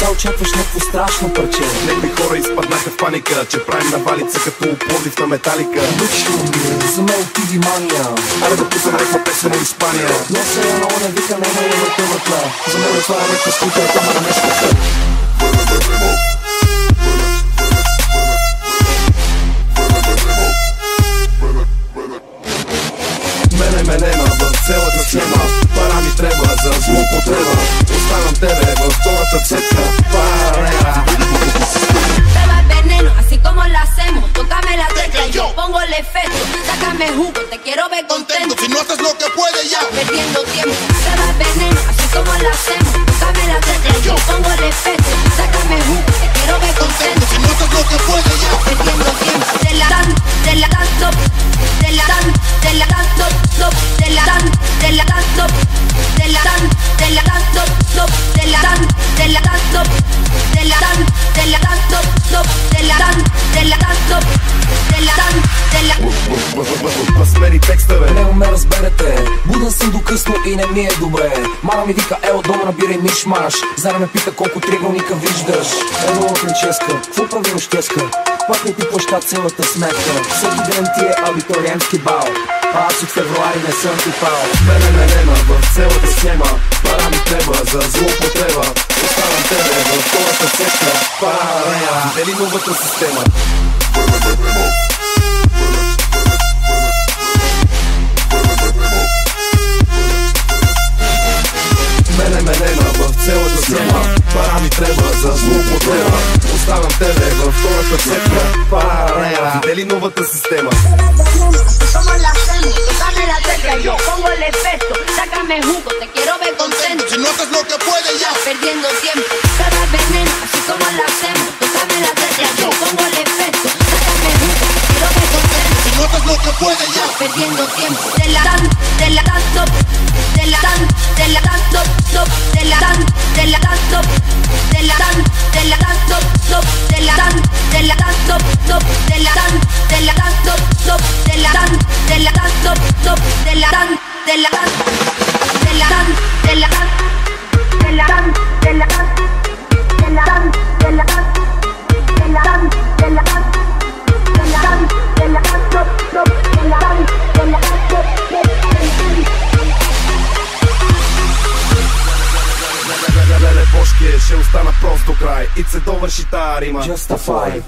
деца очакваш някакво страшно парче. Някои хора изпаднаха в паника, че правим навалица като Пловдив на Металика. Лъчно ми, за мен ти ги мания. Аре да пуснем някаква песен от Испания. Но се едно не вика, не е въртъвата. За мен това е някаква скутера, тама на мешката. Мене нема в цялата схема. Пара ми трябва за злоупотреба. Оставям тебе във втората цепка. Паралела. Beba veneno, así como lo hacemos. Tócame la tecla y yo pongo el efecto. Sácame jugo, te quiero ver contento. Si no haces lo que puedes ya. Perdiendo tiempo. Beba veneno, así como lo hacemos. Tócame la tecla y yo pongo el efecto. Sácame jugo, te quiero ver contento. Si no haces lo que puedes ya. Perdiendo tiempo. De la tan, de la tan top. De la tan, de la tan top, top. De la tan, de la tan top. De la tan, de la tan top, top. De la tan, de la tan top. De la tan, de la tan top, top. De la tan, de la tan top. De la tan, de la. Смени текста, бе. Не ме разберете, буден съм до късно и не ми е добре. Мама ми вика, ел дома набирай миш-маш. Зара ме пита колко триъгълника виждаш. Нова прическа, какво прави рощеска? Пак не ти плаща цялата сметка. Всеки ден ти е абитуриентски бал, а аз от февруари не съм ти пал. Мене нема в цялата схема. Пара ми трябва за злоупотреба. Оставям тебе във втората цепка. Паралела. Дели новата система. Мене нема в цялата схема. Пара ми трябва за злоупотреба. Оставям тебе във втората цепка. Паралела. Дели новата система. ¿Cómo lo hacemos? Tócame la tecla y yo pongo el efecto. Sácame jugo, te quiero ver contento. Si no haces lo que puedes ya. Perdiendo tiempo. Beba veneno, así como lo hacemos. Tócame la tecla y yo pongo el efecto. Sácame jugo, te quiero ver contento. Si no haces lo que puedes ya. Perdiendo tiempo. De la tan top. De la tan top, top. De la tan top. De la tan top, top. De la tan top, top. De la tan top, top. De la tan top, top. De la tan, de la tan, de la tan, de la tan, de la tan, de la tan, de la tan, de la tan, de la tan, de la tan, de la tan, de la tan, top, top. De la tan, de la tan, top, top. Леле, Бошке, ще остана прост до край. И се довърши тая рима. Just a five.